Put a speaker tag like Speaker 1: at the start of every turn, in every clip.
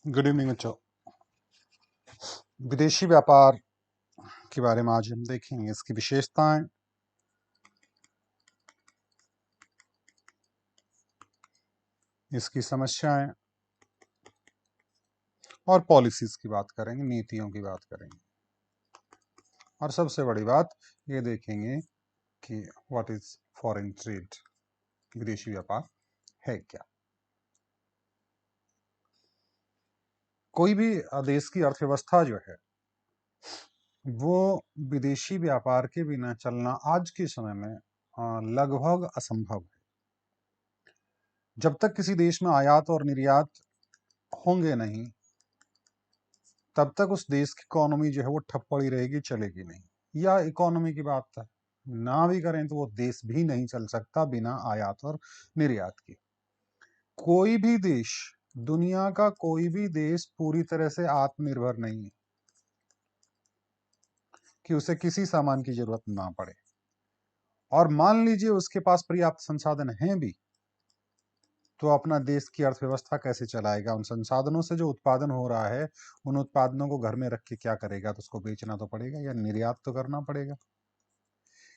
Speaker 1: Good evening बच्चों। विदेशी व्यापार के बारे में आज हम देखेंगे, इसकी विशेषताएं, इसकी समस्याएं और पॉलिसीज की बात करेंगे, नीतियों की बात करेंगे। और सबसे बड़ी बात ये देखेंगे कि व्हाट इज फॉरेन ट्रेड, विदेशी व्यापार है क्या। कोई भी देश की अर्थव्यवस्था जो है वो विदेशी व्यापार के बिना चलना आज के समय में लगभग असंभव है। जब तक किसी देश में आयात और निर्यात होंगे नहीं, तब तक उस देश की इकोनॉमी जो है वो ठप पड़ी रहेगी, चलेगी नहीं। या इकोनॉमी की बात ना भी करें तो वो देश भी नहीं चल सकता बिना आयात और निर्यात के। कोई भी देश, दुनिया का कोई भी देश पूरी तरह से आत्मनिर्भर नहीं है कि उसे किसी सामान की जरूरत ना पड़े। और मान लीजिए उसके पास पर्याप्त संसाधन हैं भी, तो अपना देश की अर्थव्यवस्था कैसे चलाएगा? उन संसाधनों से जो उत्पादन हो रहा है, उन उत्पादनों को घर में रख के क्या करेगा? तो उसको बेचना तो पड़ेगा या निर्यात तो करना पड़ेगा।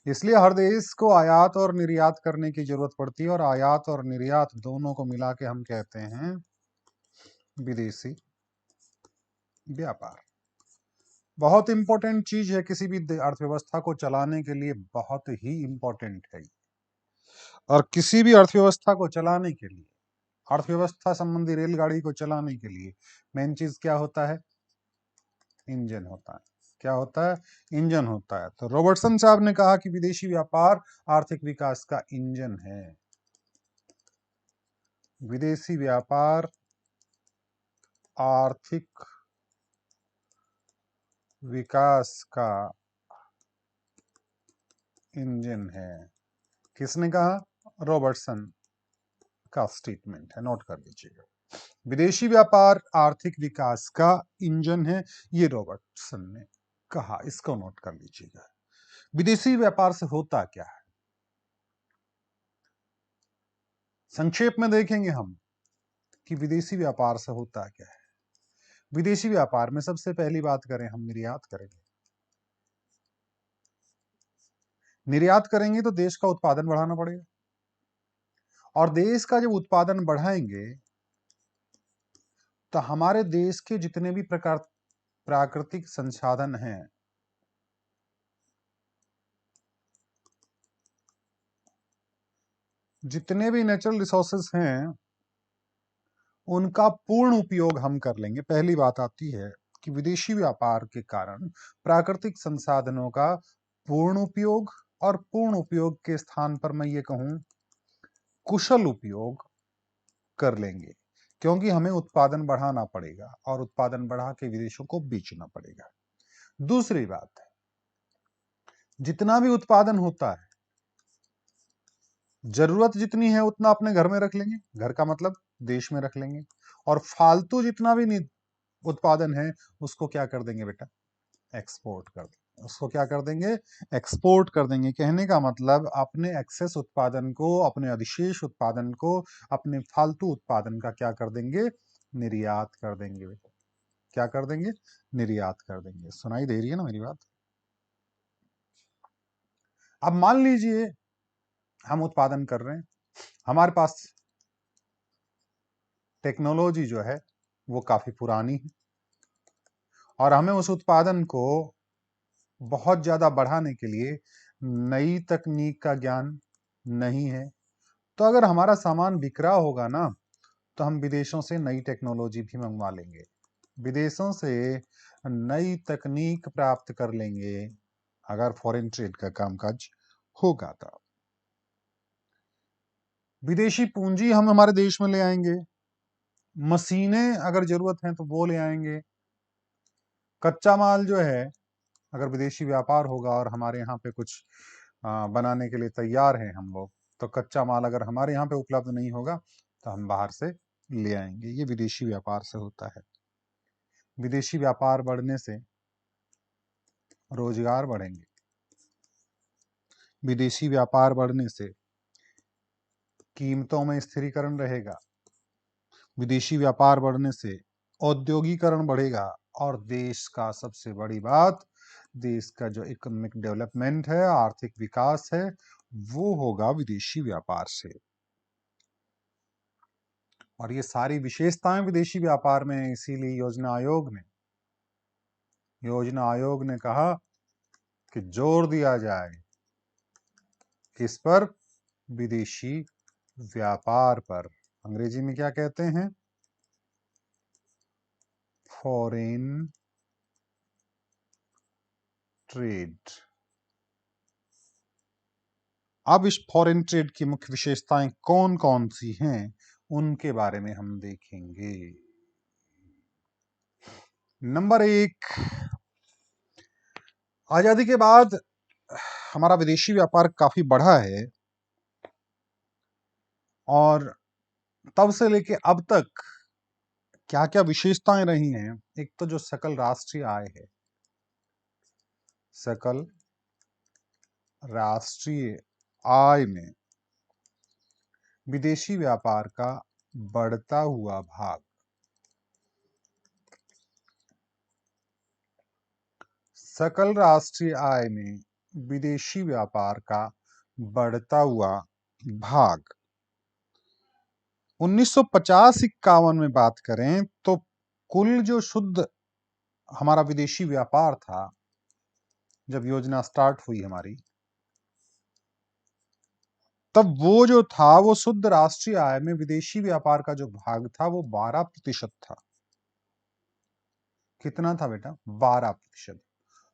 Speaker 1: इसलिए हर देश को आयात और निर्यात करने की जरूरत पड़ती है, और आयात और निर्यात दोनों को मिला के हम कहते हैं विदेशी व्यापार। बहुत इंपॉर्टेंट चीज है, किसी भी अर्थव्यवस्था को चलाने के लिए बहुत ही इंपॉर्टेंट है। और किसी भी अर्थव्यवस्था को चलाने के लिए, अर्थव्यवस्था संबंधी रेलगाड़ी को चलाने के लिए मेन चीज क्या होता है? इंजन होता है। क्या होता है? इंजन होता है। तो रॉबर्टसन साहब ने कहा कि विदेशी व्यापार आर्थिक विकास का इंजन है। विदेशी व्यापार आर्थिक विकास का इंजन है। किसने कहा? रॉबर्टसन का स्टेटमेंट है, नोट कर लीजिएगा। विदेशी व्यापार आर्थिक विकास का इंजन है, ये रॉबर्टसन ने कहा, इसको नोट कर लीजिएगा। विदेशी व्यापार से होता क्या है, संक्षेप में देखेंगे हम कि विदेशी व्यापार से होता क्या है। विदेशी व्यापार में सबसे पहली बात करें, हम निर्यात करेंगे। निर्यात करेंगे तो देश का उत्पादन बढ़ाना पड़ेगा, और देश का जब उत्पादन बढ़ाएंगे तो हमारे देश के जितने भी प्रकार प्राकृतिक संसाधन हैं, जितने भी नेचुरल रिसोर्सेस हैं, उनका पूर्ण उपयोग हम कर लेंगे। पहली बात आती है कि विदेशी व्यापार के कारण प्राकृतिक संसाधनों का पूर्ण उपयोग, और पूर्ण उपयोग के स्थान पर मैं ये कहूं कुशल उपयोग कर लेंगे, क्योंकि हमें उत्पादन बढ़ाना पड़ेगा और उत्पादन बढ़ा के विदेशों को बेचना पड़ेगा। दूसरी बात है, जितना भी उत्पादन होता है, जरूरत जितनी है उतना अपने घर में रख लेंगे, घर का मतलब देश में रख लेंगे, और फालतू जितना भी उत्पादन है उसको क्या कर देंगे बेटा? एक्सपोर्ट कर देंगे। उसको क्या कर देंगे? एक्सपोर्ट कर देंगे। कहने का मतलब अपने एक्सेस उत्पादन को, अपने अधिशेष उत्पादन को, अपने फालतू उत्पादन का क्या कर देंगे? निर्यात कर देंगे बेटा। क्या कर देंगे? निर्यात कर देंगे। सुनाई दे रही है ना मेरी बात? अब मान लीजिए हम उत्पादन कर रहे हैं, हमारे पास टेक्नोलॉजी जो है वो काफी पुरानी है, और हमें उस उत्पादन को बहुत ज्यादा बढ़ाने के लिए नई तकनीक का ज्ञान नहीं है। तो अगर हमारा सामान बिक रहा होगा ना, तो हम विदेशों से नई टेक्नोलॉजी भी मंगवा लेंगे, विदेशों से नई तकनीक प्राप्त कर लेंगे, अगर फॉरेन ट्रेड का कामकाज होगा तो। विदेशी पूंजी हम हमारे देश में ले आएंगे, मशीनें अगर जरूरत है तो वो ले आएंगे, कच्चा माल जो है, अगर विदेशी व्यापार होगा और हमारे यहाँ पे कुछ बनाने के लिए तैयार हैं हम लोग, तो कच्चा माल अगर हमारे यहाँ पे उपलब्ध नहीं होगा तो हम बाहर से ले आएंगे। ये विदेशी व्यापार से होता है। विदेशी व्यापार बढ़ने से रोजगार बढ़ेंगे, विदेशी व्यापार बढ़ने से कीमतों में स्थिरीकरण रहेगा, विदेशी व्यापार बढ़ने से औद्योगिकरण बढ़ेगा और देश का सबसे बड़ी बात, देश का जो इकोनॉमिक डेवलपमेंट है, आर्थिक विकास है, वो होगा विदेशी व्यापार से। और ये सारी विशेषताएं विदेशी व्यापार में, इसीलिए योजना आयोग ने कहा कि जोर दिया जाए किस पर? विदेशी व्यापार पर। अंग्रेजी में क्या कहते हैं? Foreign trade. अब इस फॉरेन ट्रेड की मुख्य विशेषताएं कौन कौन सी हैं, उनके बारे में हम देखेंगे। नंबर 1, आजादी के बाद हमारा विदेशी व्यापार काफी बढ़ा है और तब से लेके अब तक क्या क्या विशेषताएं रही हैं। एक तो जो सकल राष्ट्रीय आय है, सकल राष्ट्रीय आय में विदेशी व्यापार का बढ़ता हुआ भाग, सकल राष्ट्रीय आय में विदेशी व्यापार का बढ़ता हुआ भाग 1950-51 में बात करें तो कुल जो शुद्ध हमारा विदेशी व्यापार था, जब योजना स्टार्ट हुई हमारी, तब वो जो था, वो शुद्ध राष्ट्रीय आय में विदेशी व्यापार का जो भाग था वो 12% था। कितना था बेटा? 12%।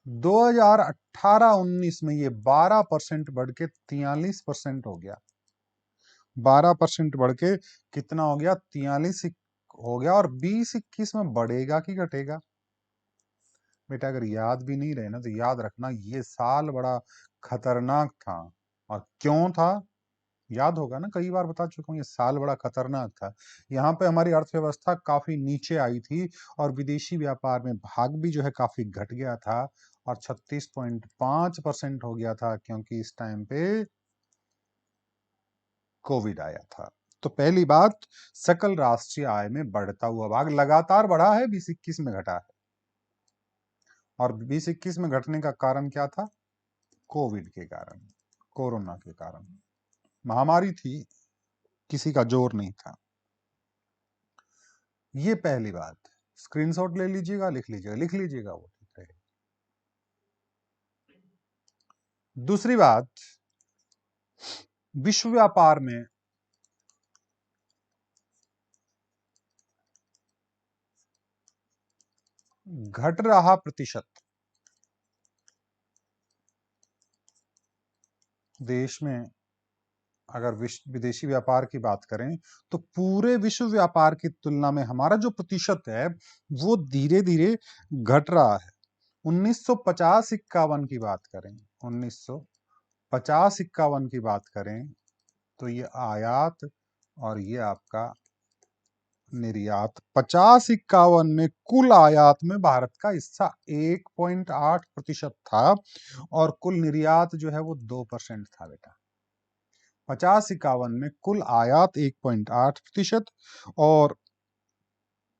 Speaker 1: 2018-19 में ये 12% बढ़ के 43% हो गया। 12% बढ़ के कितना हो गया? 43 हो गया। और 20-21 में बढ़ेगा कि घटेगा? बेटा अगर याद भी नहीं रहे ना, तो याद रखना, ये साल बड़ा खतरनाक था। और क्यों था? याद होगा ना, कई बार बता चुका हूं, ये साल बड़ा खतरनाक था। यहाँ पे हमारी अर्थव्यवस्था काफी नीचे आई थी और विदेशी व्यापार में भाग भी जो है काफी घट गया था और 36.5% हो गया था, क्योंकि इस टाइम पे कोविड आया था। तो पहली बात, सकल राष्ट्रीय आय में बढ़ता हुआ भाग लगातार बढ़ा है, 20-21 में घटा है। और 20-21 में घटने का कारण क्या था? कोविड के कारण, कोरोना के कारण। महामारी थी, किसी का जोर नहीं था। ये पहली बात। स्क्रीनशॉट ले लीजिएगा, लिख लीजिएगा, वो ठीक रहेगा। दूसरी बात, विश्व व्यापार में घट रहा प्रतिशत, देश में अगर विदेशी व्यापार की बात करें तो पूरे विश्व व्यापार की तुलना में हमारा जो प्रतिशत है वो धीरे धीरे घट रहा है। 1950-51 की बात करें, 1950-51 की बात करें तो ये आयात और ये आपका निर्यात, 50-51 में कुल आयात में भारत का हिस्सा 1.8% था और कुल निर्यात जो है वो 2% था बेटा। 50-51 में कुल आयात 1.8% और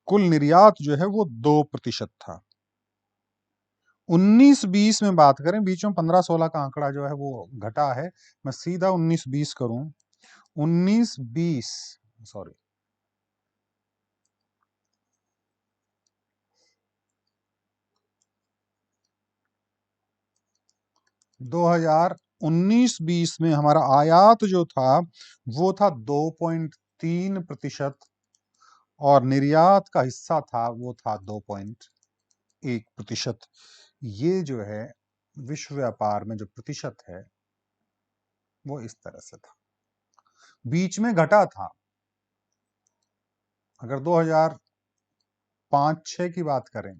Speaker 1: कुल निर्यात जो है वो 2% था। 19-20 में बात करें, बीच में 15-16 का आंकड़ा जो है वो घटा है, मैं सीधा 19-20 करूं। 19-20 सॉरी 2019-20 में हमारा आयात जो था वो था 2.3% और निर्यात का हिस्सा था वो था 2.1%। ये जो है विश्व व्यापार में जो प्रतिशत है वो इस तरह से था। बीच में घटा था। अगर 2005-06 की बात करें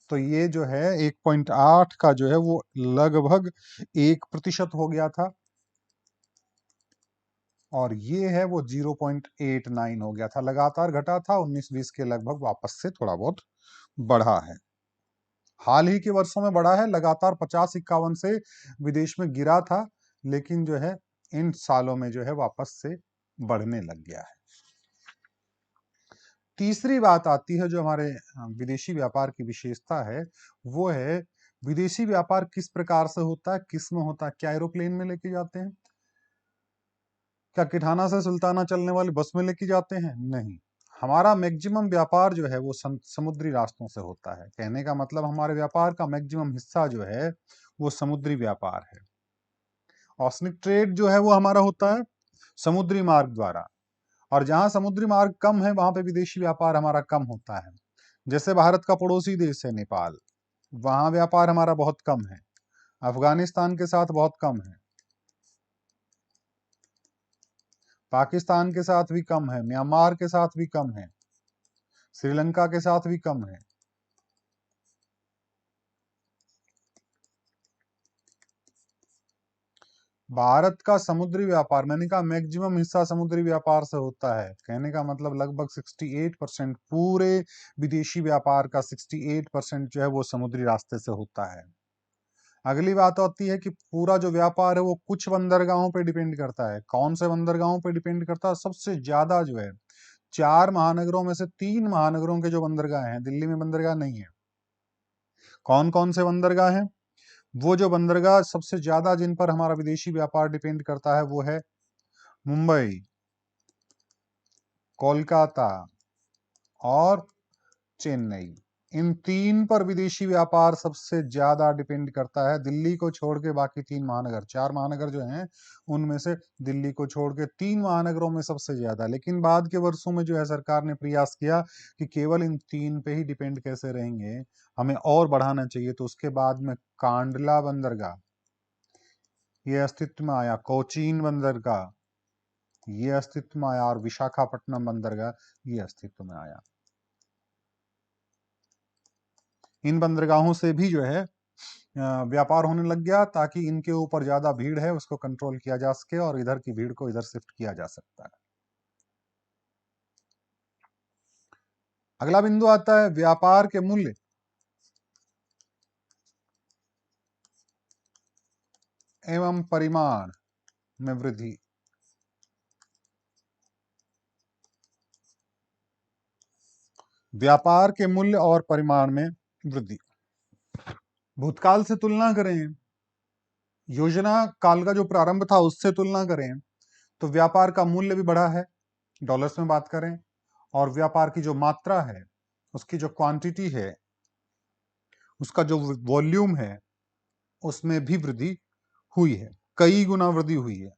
Speaker 1: तो ये जो है 1.8 का जो है वो लगभग 1% हो गया था और ये है वो 0.89 हो गया था। लगातार घटा था, 19-20 के लगभग वापस से थोड़ा बहुत बढ़ा है। हाल ही के वर्षों में बढ़ा है, लगातार 50-51 से विदेश में गिरा था, लेकिन जो है इन सालों में जो है वापस से बढ़ने लग गया है। तीसरी बात आती है जो हमारे विदेशी व्यापार की विशेषता है, वो है विदेशी व्यापार किस प्रकार से होता है, किस में होता है। क्या एरोप्लेन में लेके जाते हैं? क्या किठाना से सुल्ताना चलने वाली बस में लेके जाते हैं? नहीं। हमारा मैक्सिमम व्यापार जो है वो समुद्री रास्तों से होता है। कहने का मतलब हमारे व्यापार का मैक्सिमम हिस्सा जो है वो समुद्री व्यापार है। ओशनिक ट्रेड जो है वो हमारा होता है समुद्री मार्ग द्वारा, और जहां समुद्री मार्ग कम है वहां पे विदेशी व्यापार हमारा कम होता है। जैसे भारत का पड़ोसी देश है नेपाल, वहां व्यापार हमारा बहुत कम है। अफगानिस्तान के साथ बहुत कम है, पाकिस्तान के साथ भी कम है, म्यांमार के साथ भी कम है, श्रीलंका के साथ भी कम है। भारत का समुद्री व्यापार, मैंने कहा मैक्सिमम हिस्सा समुद्री व्यापार से होता है। कहने का मतलब लगभग 68% पूरे विदेशी व्यापार का 68% जो है वो समुद्री रास्ते से होता है। अगली बात आती है कि पूरा जो व्यापार है वो कुछ बंदरगाहों पे डिपेंड करता है। कौन से बंदरगाहों पे डिपेंड करता है? सबसे ज्यादा जो है 4 महानगरों में से 3 महानगरों के जो बंदरगाह हैं, दिल्ली में बंदरगाह नहीं है। कौन कौन से बंदरगाह हैं? वो जो बंदरगाह सबसे ज्यादा जिन पर हमारा विदेशी व्यापार डिपेंड करता है वो है मुंबई, कोलकाता और चेन्नई। इन 3 पर विदेशी व्यापार सबसे ज्यादा डिपेंड करता है। दिल्ली को छोड़ के बाकी 3 महानगर, 4 महानगर जो हैं उनमें से दिल्ली को छोड़ के 3 महानगरों में सबसे ज्यादा। लेकिन बाद के वर्षों में जो है सरकार ने प्रयास किया कि केवल इन 3 पे ही डिपेंड कैसे रहेंगे, हमें और बढ़ाना चाहिए। तो उसके बाद में कांडला बंदरगाह ये अस्तित्व में आया, कोचीन बंदरगाह ये अस्तित्व में आया, और विशाखापट्टनम बंदरगाह ये अस्तित्व में आया। इन बंदरगाहों से भी जो है व्यापार होने लग गया, ताकि इनके ऊपर ज्यादा भीड़ है उसको कंट्रोल किया जा सके और इधर की भीड़ को इधर शिफ्ट किया जा सकता है। अगला बिंदु आता है व्यापार के मूल्य एवं परिमाण में वृद्धि। व्यापार के मूल्य और परिमाण में वृद्धि। भूतकाल से तुलना करें, योजना काल का जो प्रारंभ था उससे तुलना करें, तो व्यापार का मूल्य भी बढ़ा है डॉलर्स में बात करें, और व्यापार की जो मात्रा है, उसकी जो क्वांटिटी है, उसका जो वॉल्यूम है, उसमें भी वृद्धि हुई है, कई गुना वृद्धि हुई है।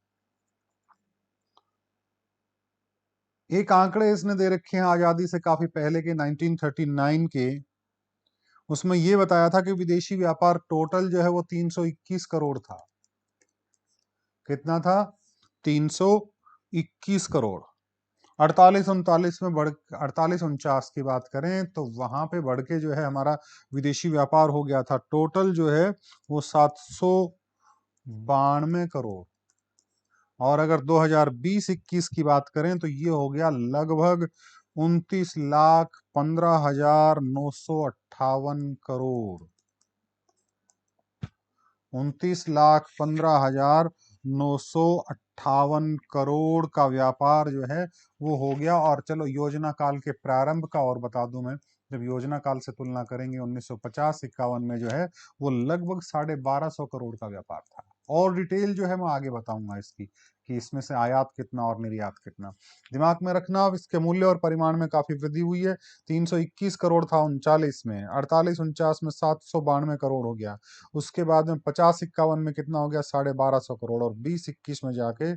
Speaker 1: एक आंकड़े इसने दे रखे हैं आजादी से काफी पहले के 1939 के। उसमें यह बताया था कि विदेशी व्यापार टोटल जो है वो 321 करोड़ था। कितना था? 321 करोड़। 48-39 में बढ़ 48-49 की बात करें तो वहां पे बढ़ के जो है हमारा विदेशी व्यापार हो गया था टोटल जो है वो 792 करोड़। और अगर 2020-21 की बात करें तो ये हो गया लगभग 29,15,958 करोड़। 29,15,958 का व्यापार जो है वो हो गया। और चलो योजना काल के प्रारंभ का और बता दूं मैं, जब योजना काल से तुलना करेंगे 1950-51 में जो है वो लगभग 1250 करोड़ का व्यापार था। और डिटेल जो है मैं आगे बताऊंगा इसकी, कि इसमें से आयात कितना और निर्यात कितना। दिमाग में रखना, अब इसके मूल्य और परिमाण में काफी वृद्धि हुई है। 321 करोड़ था 39 में, 48-49 में 792 करोड़ हो गया, उसके बाद में 50-51 में कितना हो गया? 1250 करोड़, और 20-21 में जाके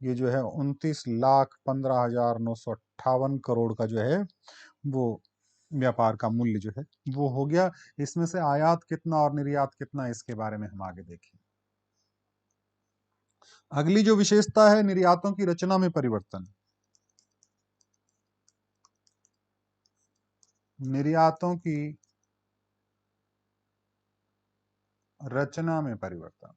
Speaker 1: ये जो है 29,15,958 करोड़ का जो है वो व्यापार का मूल्य जो है वो हो गया। इसमें से आयात कितना और निर्यात कितना, इसके बारे में हम आगे देखें। अगली जो विशेषता है निर्यातों की रचना में परिवर्तन। निर्यातों की रचना में परिवर्तन।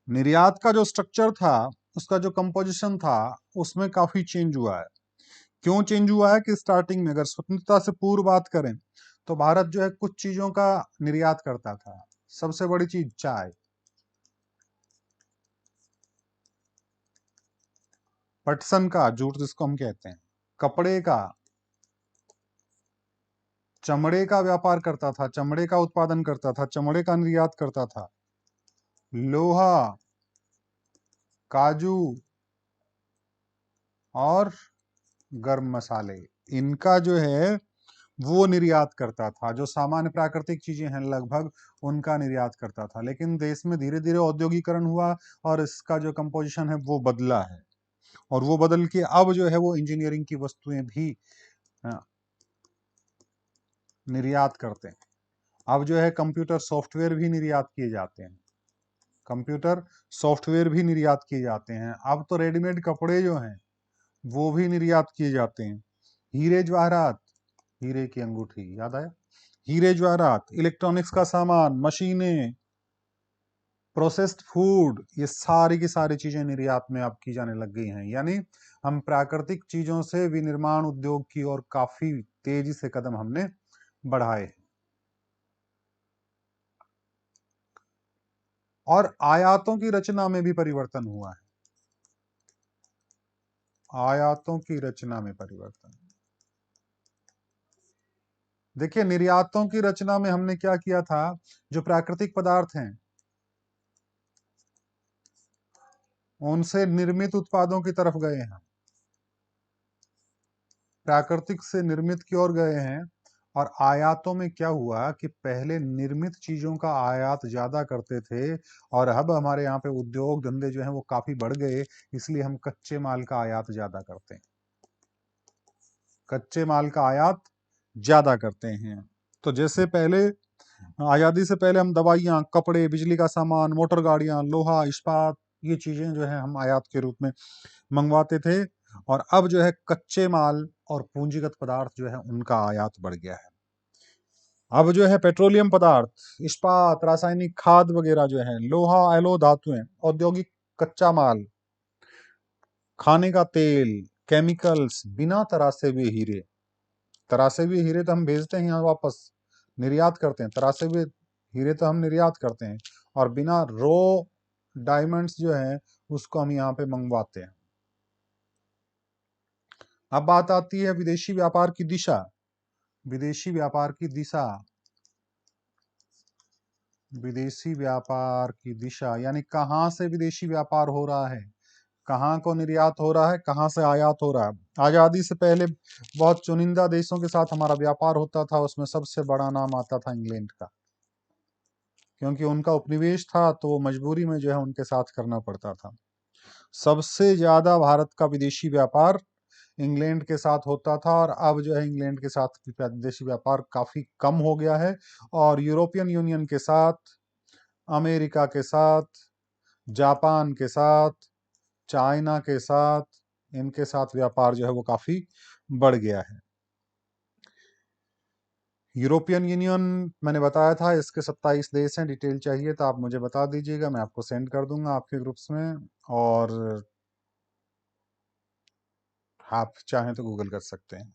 Speaker 1: निर्यात का जो स्ट्रक्चर था, उसका जो कंपोजिशन था, उसमें काफी चेंज हुआ है। क्यों चेंज हुआ है कि स्टार्टिंग में अगर स्वतंत्रता से पूर्व बात करें तो भारत जो है कुछ चीजों का निर्यात करता था। सबसे बड़ी चीज चाय, पटसन का, जूट जिसको हम कहते हैं, कपड़े का, चमड़े का व्यापार करता था, चमड़े का उत्पादन करता था, चमड़े का निर्यात करता था, लोहा, काजू और गर्म मसाले, इनका जो है वो निर्यात करता था। जो सामान्य प्राकृतिक चीजें हैं लगभग उनका निर्यात करता था। लेकिन देश में धीरे धीरे औद्योगिकरण हुआ और इसका जो कंपोजिशन है वो बदला है, और वो बदल के अब जो है वो इंजीनियरिंग की वस्तुएं भी अ, निर्यात करते हैं। अब जो है कंप्यूटर सॉफ्टवेयर भी निर्यात किए जाते हैं, कंप्यूटर सॉफ्टवेयर भी निर्यात किए जाते हैं। अब तो रेडीमेड कपड़े जो हैं वो भी निर्यात किए जाते हैं। हीरे जवाहरात, हीरे की अंगूठी याद आया, हीरे जवाहरात, इलेक्ट्रॉनिक्स का सामान, मशीनें, प्रोसेस्ड फूड, ये सारी की सारी चीजें निर्यात में अब की जाने लग गई हैं। यानी हम प्राकृतिक चीजों से विनिर्माण उद्योग की ओर काफी तेजी से कदम हमने बढ़ाए। और आयातों की रचना में भी परिवर्तन हुआ है, आयातों की रचना में परिवर्तन। देखिए निर्यातों की रचना में हमने क्या किया था, जो प्राकृतिक पदार्थ हैं उनसे निर्मित उत्पादों की तरफ गए हैं, प्राकृतिक से निर्मित की ओर गए हैं। और आयातों में क्या हुआ कि पहले निर्मित चीजों का आयात ज्यादा करते थे, और अब हमारे यहाँ पे उद्योग धंधे जो हैं वो काफी बढ़ गए, इसलिए हम कच्चे माल का आयात ज्यादा करते हैं, कच्चे माल का आयात ज्यादा करते हैं। तो जैसे पहले आजादी से पहले हम दवाइयाँ, कपड़े, बिजली का सामान, मोटर गाड़ियां, लोहा, इस्पात, ये चीजें जो है हम आयात के रूप में मंगवाते थे। और अब जो है कच्चे माल और पूंजीगत पदार्थ जो है उनका आयात बढ़ गया है। अब जो है पेट्रोलियम पदार्थ, इस्पात, रासायनिक खाद वगैरह जो है, लोहा, एलो धातुएं, औद्योगिक कच्चा माल, खाने का तेल, केमिकल्स, बिना तरासे हुए हीरे, तरासे हुए हीरे तो हम भेजते हैं यहाँ वापस, निर्यात करते हैं, तरासे हुए हीरे तो हम निर्यात करते हैं, और बिना रो डायमंड्स जो है उसको हम यहाँ पे मंगवाते हैं। अब बात आती है विदेशी व्यापार की दिशा, विदेशी व्यापार की दिशा, विदेशी व्यापार की दिशा यानी कहाँ से विदेशी व्यापार हो रहा है, कहाँ को निर्यात हो रहा है, कहाँ से आयात हो रहा है। आजादी से पहले बहुत चुनिंदा देशों के साथ हमारा व्यापार होता था, उसमें सबसे बड़ा नाम आता था इंग्लैंड का, क्योंकि उनका उपनिवेश था तो वो मजबूरी में जो है उनके साथ करना पड़ता था। सबसे ज्यादा भारत का विदेशी व्यापार इंग्लैंड के साथ होता था, और अब जो है इंग्लैंड के साथ विदेशी व्यापार काफी कम हो गया है, और यूरोपियन यूनियन के साथ, अमेरिका के साथ, जापान के साथ, चाइना के साथ, इनके साथ व्यापार जो है वो काफी बढ़ गया है। यूरोपियन यूनियन मैंने बताया था इसके 27 देश हैं, डिटेल चाहिए तो आप मुझे बता दीजिएगा, मैं आपको सेंड कर दूंगा आपके ग्रुप्स में, और आप चाहें तो गूगल कर सकते हैं।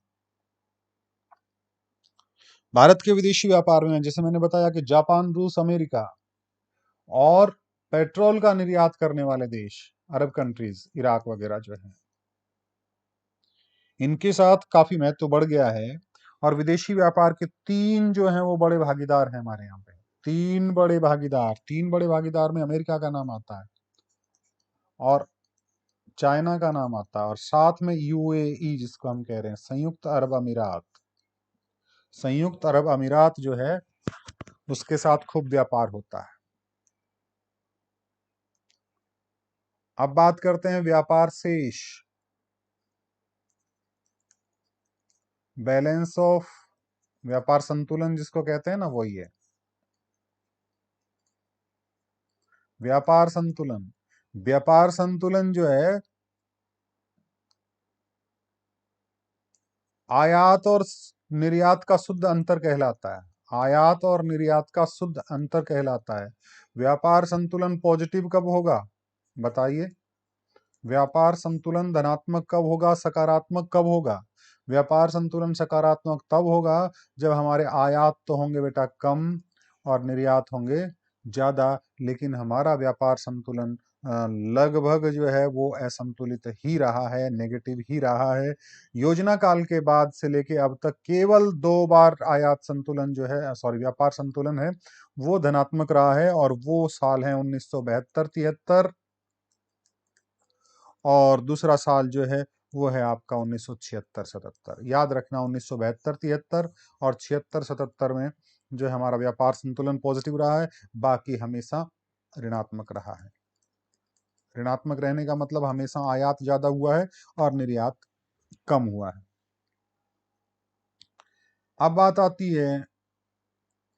Speaker 1: भारत के विदेशी व्यापार में जैसे मैंने बताया कि जापान, रूस, अमेरिका, और पेट्रोल का निर्यात करने वाले देश, अरब कंट्रीज, इराक वगैरह जो है, इनके साथ काफी महत्व बढ़ गया है। और विदेशी व्यापार के तीन जो हैं वो बड़े भागीदार हैं हमारे यहाँ पे, तीन बड़े भागीदार, तीन बड़े भागीदार में अमेरिका का नाम आता है, और चाइना का नाम आता है, और साथ में यूएई जिसको हम कह रहे हैं, संयुक्त अरब अमीरात, संयुक्त अरब अमीरात जो है उसके साथ खूब व्यापार होता है। अब बात करते हैं व्यापार शेष, बैलेंस ऑफ, व्यापार संतुलन जिसको कहते हैं ना, वही है व्यापार संतुलन। व्यापार संतुलन जो है आयात और निर्यात का शुद्ध अंतर कहलाता है, आयात और निर्यात का शुद्ध अंतर कहलाता है। व्यापार संतुलन पॉजिटिव कब होगा बताइए, व्यापार संतुलन धनात्मक कब होगा, सकारात्मक कब होगा? व्यापार संतुलन सकारात्मक तब होगा जब हमारे आयात तो होंगे बेटा कम और निर्यात होंगे ज्यादा, लेकिन हमारा व्यापार संतुलन लगभग जो है वो असंतुलित ही रहा है, नेगेटिव ही रहा है। योजना काल के बाद से लेके अब तक केवल 2 बार आयात संतुलन जो है, सॉरी, व्यापार संतुलन है वो धनात्मक रहा है, और वो साल है 1972-73, और दूसरा साल जो है वो है आपका 1976-77। याद रखना, 1972-73 और 76-77 में जो है हमारा व्यापार संतुलन पॉजिटिव रहा है, बाकी हमेशा ऋणात्मक रहा है। ऋणात्मक रहने का मतलब हमेशा आयात ज्यादा हुआ है और निर्यात कम हुआ है। अब बात आती है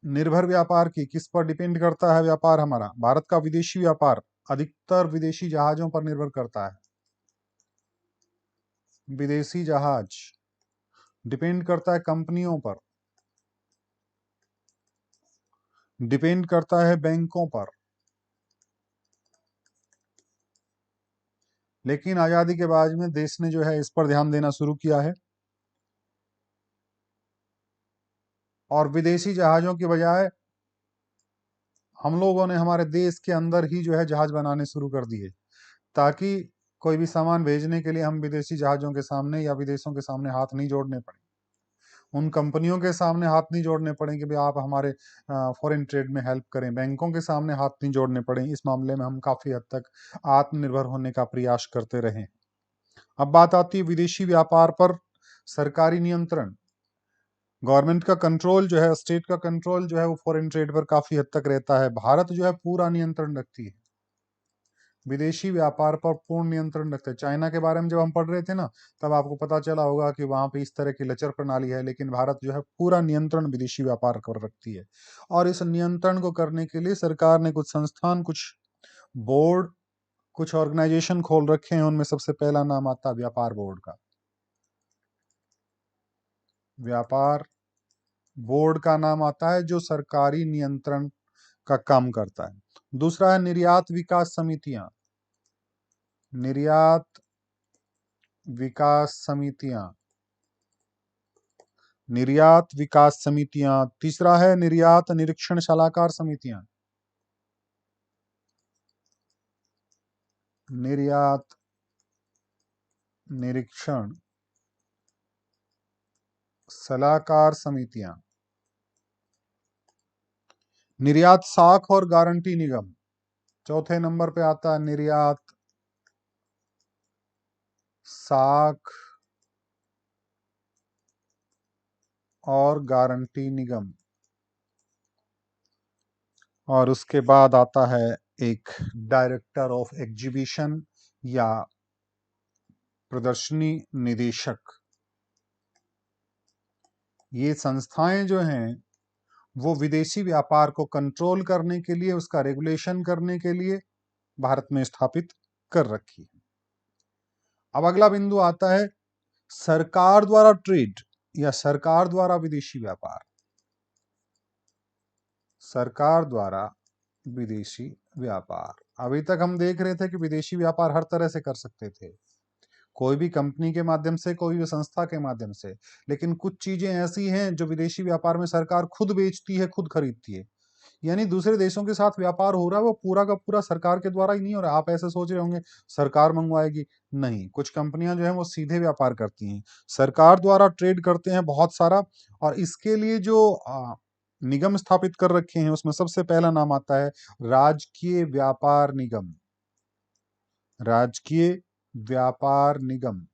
Speaker 1: निर्भर व्यापार की। किस पर डिपेंड करता है व्यापार हमारा? भारत का विदेशी व्यापार अधिकतर विदेशी जहाजों पर निर्भर करता है। विदेशी जहाज डिपेंड करता है कंपनियों पर, डिपेंड करता है बैंकों पर। लेकिन आजादी के बाद में देश ने जो है इस पर ध्यान देना शुरू किया है, और विदेशी जहाजों की बजाय हम लोगों ने हमारे देश के अंदर ही जो है जहाज बनाने शुरू कर दिए, ताकि कोई भी सामान भेजने के लिए हम विदेशी जहाजों के सामने या विदेशों के सामने हाथ नहीं जोड़ने पड़े, उन कंपनियों के सामने हाथ नहीं जोड़ने पड़े कि भाई आप हमारे फॉरेन ट्रेड में हेल्प करें, बैंकों के सामने हाथ नहीं जोड़ने पड़े। इस मामले में हम काफी हद तक आत्मनिर्भर होने का प्रयास करते रहे। अब बात आती है विदेशी व्यापार पर सरकारी नियंत्रण। गवर्नमेंट का कंट्रोल जो है, स्टेट का कंट्रोल जो है वो फॉरेन ट्रेड पर काफी हद तक रहता है। भारत जो है पूरा नियंत्रण रखती है, विदेशी व्यापार पर पूर्ण नियंत्रण रखते हैं। चाइना के बारे में जब हम पढ़ रहे थे ना, तब आपको पता चला होगा कि वहां पे इस तरह की लचर प्रणाली है, लेकिन भारत जो है पूरा नियंत्रण विदेशी व्यापार पर रखती है। और इस नियंत्रण को करने के लिए सरकार ने कुछ संस्थान, कुछ बोर्ड, कुछ ऑर्गेनाइजेशन खोल रखे हैं। उनमें सबसे पहला नाम आता है व्यापार बोर्ड का। व्यापार बोर्ड का नाम आता है जो सरकारी नियंत्रण का काम करता है। दूसरा है निर्यात विकास समितियां। निर्यात विकास समितियां, निर्यात विकास समितियां। तीसरा है निर्यात निरीक्षण सलाहकार समितियां। निर्यात निरीक्षण सलाहकार समितियां। निर्यात साख और गारंटी निगम। चौथे नंबर पे आता है निर्यात साख और गारंटी निगम। और उसके बाद आता है एक डायरेक्टर ऑफ एग्जीबिशन या प्रदर्शनी निदेशक। ये संस्थाएं जो हैं वो विदेशी व्यापार को कंट्रोल करने के लिए, उसका रेगुलेशन करने के लिए भारत में स्थापित कर रखी है। अब अगला बिंदु आता है सरकार द्वारा ट्रेड या सरकार द्वारा विदेशी व्यापार। सरकार द्वारा विदेशी व्यापार। अभी तक हम देख रहे थे कि विदेशी व्यापार हर तरह से कर सकते थे, कोई भी कंपनी के माध्यम से, कोई भी संस्था के माध्यम से। लेकिन कुछ चीजें ऐसी हैं जो विदेशी व्यापार में सरकार खुद बेचती है, खुद खरीदती है। यानी दूसरे देशों के साथ व्यापार हो रहा है वो पूरा का पूरा सरकार के द्वारा ही नहीं हो रहा। आप ऐसे सोच रहे होंगे सरकार मंगवाएगी, नहीं, कुछ कंपनियां जो है वो सीधे व्यापार करती हैं, सरकार द्वारा ट्रेड करते हैं बहुत सारा। और इसके लिए जो निगम स्थापित कर रखे हैं उसमें सबसे पहला नाम आता है राजकीय व्यापार निगम। राजकीय व्यापार निगम।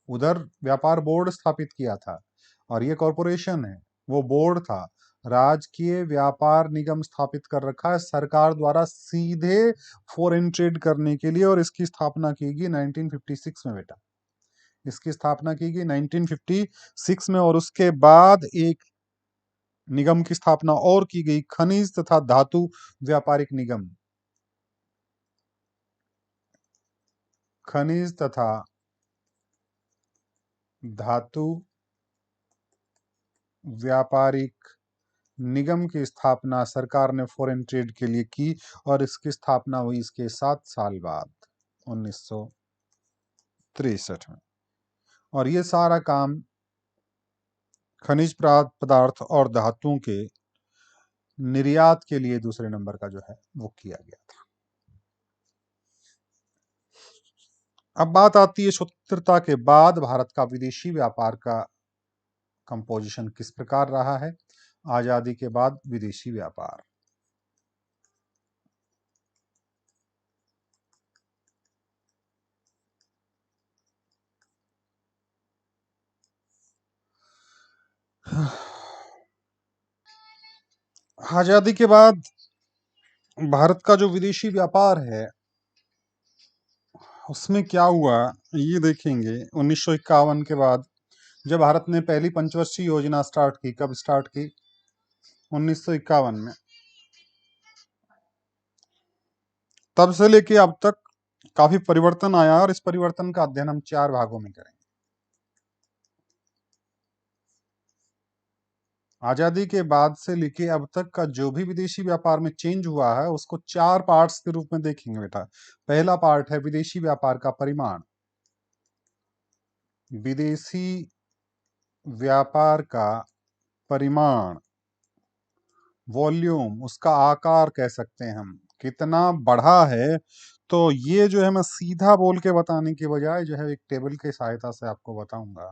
Speaker 1: उधर व्यापार बोर्ड स्थापित किया था, और ये कॉरपोरेशन है, वो बोर्ड था। राजकीय व्यापार निगम स्थापित कर रखा है सरकार द्वारा सीधे फॉरेन ट्रेड करने के लिए, और इसकी स्थापना की गई 1956 में बेटा। इसकी स्थापना की गई 1956 में। और उसके बाद एक निगम की स्थापना और की गई, खनिज तथा धातु व्यापारिक निगम। खनिज तथा धातु व्यापारिक निगम की स्थापना सरकार ने फॉरेन ट्रेड के लिए की, और इसकी स्थापना हुई इसके 7 साल बाद 1963 में। और ये सारा काम खनिज पदार्थ और धातुओं के निर्यात के लिए दूसरे नंबर का जो है वो किया गया था। अब बात आती है स्वतंत्रता के बाद भारत का विदेशी व्यापार का कंपोजिशन किस प्रकार रहा है। आजादी के बाद विदेशी व्यापार, आजादी के बाद भारत का जो विदेशी व्यापार है उसमें क्या हुआ ये देखेंगे। 1951 के बाद जब भारत ने पहली पंचवर्षीय योजना स्टार्ट की, कब स्टार्ट की? 1951 में। तब से लेके अब तक काफी परिवर्तन आया और इस परिवर्तन का अध्ययन हम 4 भागों में करेंगे। आजादी के बाद से लेके अब तक का जो भी विदेशी व्यापार में चेंज हुआ है उसको 4 पार्ट्स के रूप में देखेंगे बेटा। पहला पार्ट है विदेशी व्यापार का परिमाण। विदेशी व्यापार का परिमाण, वॉल्यूम, उसका आकार कह सकते हैं हम, कितना बढ़ा है। तो ये जो है मैं सीधा बोल के बताने की बजाय जो है एक टेबल की सहायता से आपको बताऊंगा।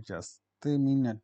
Speaker 1: Just a minute.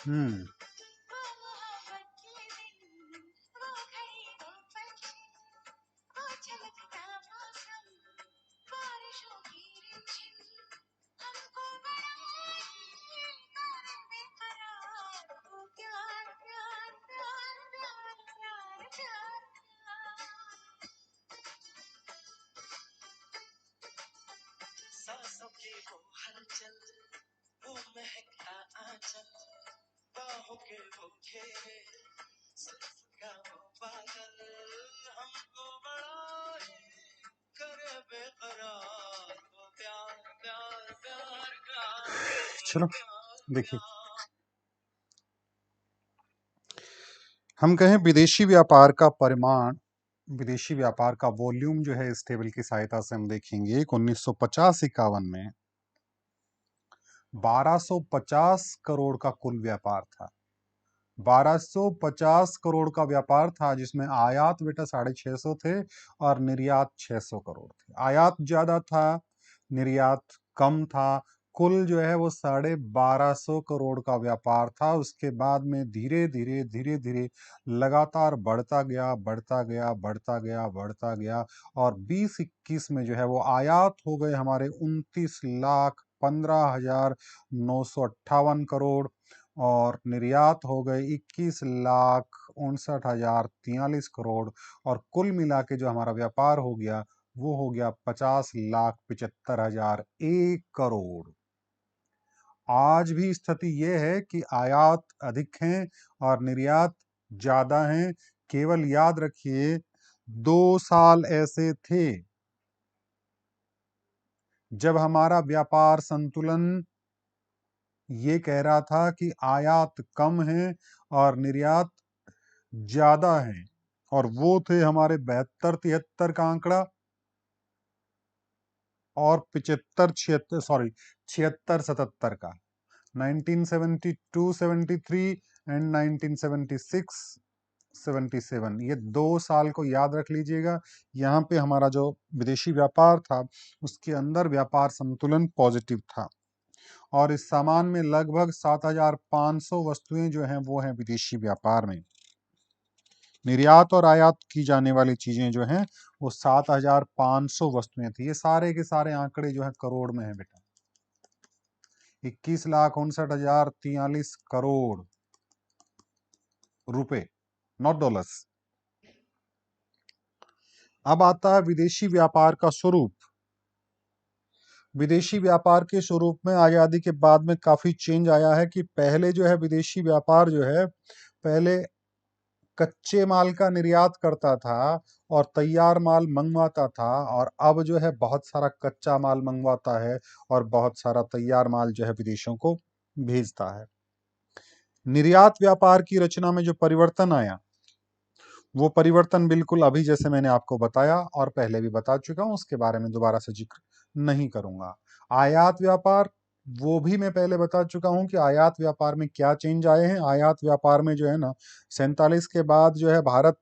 Speaker 1: हम्म चलो देखिए, हम कहें विदेशी व्यापार का परिमाण, विदेशी व्यापार का वॉल्यूम जो है इस टेबल की सहायता से हम देखेंगे कि 1950-51 में 1250 करोड़ का कुल व्यापार था। 1250 करोड़ का व्यापार था, जिसमें आयात बेटा 650 थे और निर्यात 600 करोड़ थे। आयात ज्यादा था, निर्यात कम था। कुल जो है वो 1250 करोड़ का व्यापार था। उसके बाद में धीरे धीरे धीरे धीरे लगातार बढ़ता गया, बढ़ता गया, बढ़ता गया, बढ़ता गया, और 20-21 में जो है वो आयात हो गए हमारे 29,15,958 करोड़, और निर्यात हो गए 21,59,043 करोड़, और कुल मिला के जो हमारा व्यापार हो गया वो हो गया 50,75,001 करोड़। आज भी स्थिति ये है कि आयात अधिक हैं और निर्यात ज्यादा हैं। केवल याद रखिए 2 साल ऐसे थे जब हमारा व्यापार संतुलन ये कह रहा था कि आयात कम है और निर्यात ज्यादा है, और वो थे हमारे 72-73 का आंकड़ा और 76-77 का, 1972-73 एंड 1976-77। ये 2 साल को याद रख लीजिएगा। यहाँ पे हमारा जो विदेशी व्यापार था उसके अंदर व्यापार संतुलन पॉजिटिव था, और इस सामान में लगभग 7,500 वस्तुएं जो हैं वो हैं विदेशी व्यापार में। निर्यात और आयात की जाने वाली चीजें जो हैं वो 7,500 वस्तुएं थी। ये सारे के सारे आंकड़े जो है करोड़ में है बेटा। 21,59,043 रुपए, नॉट डॉलर्स। अब आता है विदेशी व्यापार का स्वरूप। विदेशी व्यापार के स्वरूप में आजादी के बाद में काफी चेंज आया है कि पहले जो है विदेशी व्यापार जो है पहले कच्चे माल का निर्यात करता था और तैयार माल मंगवाता था, और अब जो है बहुत सारा कच्चा माल मंगवाता है और बहुत सारा तैयार माल जो है विदेशों को भेजता है। निर्यात व्यापार की रचना में जो परिवर्तन आया वो परिवर्तन बिल्कुल अभी जैसे मैंने आपको बताया और पहले भी बता चुका हूं, उसके बारे में दोबारा से जिक्र नहीं करूंगा। आयात व्यापार, वो भी मैं पहले बता चुका हूं कि आयात व्यापार में क्या चेंज आए हैं। आयात व्यापार में जो है ना 47 के बाद जो है भारत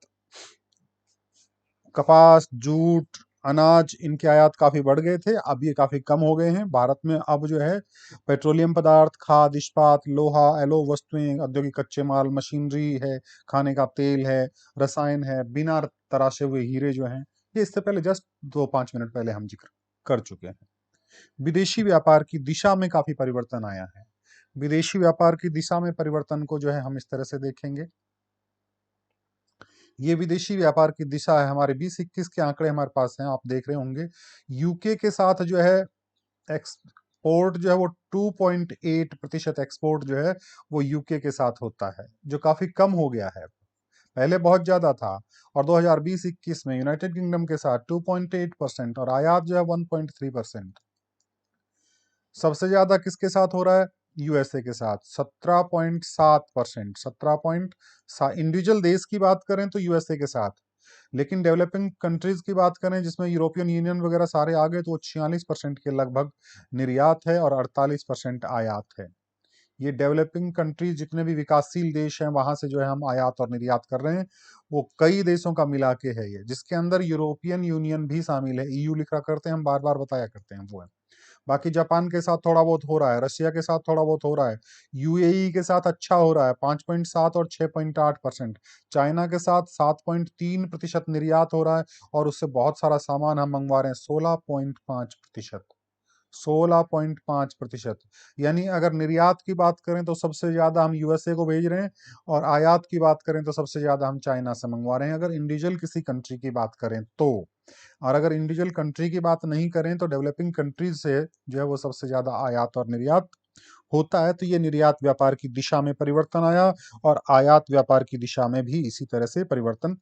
Speaker 1: कपास, जूट, अनाज, इनके आयात काफी बढ़ गए थे। अब ये काफी कम हो गए हैं। भारत में अब जो है पेट्रोलियम पदार्थ, खाद्य, इस्पात, लोहा, एलो वस्तुएं, औद्योगिक कच्चे माल, मशीनरी है, खाने का तेल है, रसायन है, बिना तराशे हुए हीरे जो हैं, ये इससे पहले जस्ट 2-5 मिनट पहले हम जिक्र कर चुके हैं। विदेशी व्यापार की दिशा में काफी परिवर्तन आया है। विदेशी व्यापार की दिशा में परिवर्तन को जो है हम इस तरह से देखेंगे। ये विदेशी व्यापार की दिशा है। हमारे 20-21 के आंकड़े हमारे पास हैं, आप देख रहे होंगे। यूके के साथ जो है एक्सपोर्ट जो है वो 2.8% एक्सपोर्ट जो है वो यूके के साथ होता है, जो काफी कम हो गया है। पहले बहुत ज्यादा था, और 2020-21 में यूनाइटेड किंगडम के साथ 2.8% और आयात जो है 1.3%। सबसे ज्यादा किसके साथ हो रहा है? यूएसए के साथ 17.7%। 17 इंडिविजुअल देश की बात करें तो यूएसए के साथ, लेकिन डेवलपिंग कंट्रीज की बात करें जिसमें यूरोपियन यूनियन वगैरह सारे आ गए तो वो 46% के लगभग निर्यात है और 48% आयात है। ये डेवलपिंग कंट्रीज जितने भी विकासशील देश हैं वहां से जो है हम आयात और निर्यात कर रहे हैं, वो कई देशों का मिला के है ये, जिसके अंदर यूरोपियन यूनियन भी शामिल है। ईयू लिखा करते हैं हम, बार बार बताया करते हैं, वो है। बाकी जापान के साथ थोड़ा बहुत हो रहा है, रशिया के साथ थोड़ा बहुत हो रहा है, यूएई के साथ अच्छा हो रहा है 5.7 और 6.8%, चाइना के साथ 7.3% निर्यात हो रहा है, और उससे बहुत सारा सामान हम मंगवा रहे हैं 16.5%। 16.5%। यानी अगर निर्यात की बात करें तो सबसे ज्यादा हम यूएसए को भेज रहे हैं, और आयात की बात करें तो सबसे ज्यादा हम चाइना से मंगवा रहे हैं, अगर इंडिविजुअल किसी कंट्री की बात करें तो। और अगर इंडिविजुअल कंट्री की बात नहीं करें तो डेवलपिंग कंट्रीज से जो है वो सबसे ज्यादा आयात और निर्यात होता है। तो ये निर्यात व्यापार की दिशा में परिवर्तन आया, और आयात व्यापार की दिशा में भी इसी तरह से परिवर्तन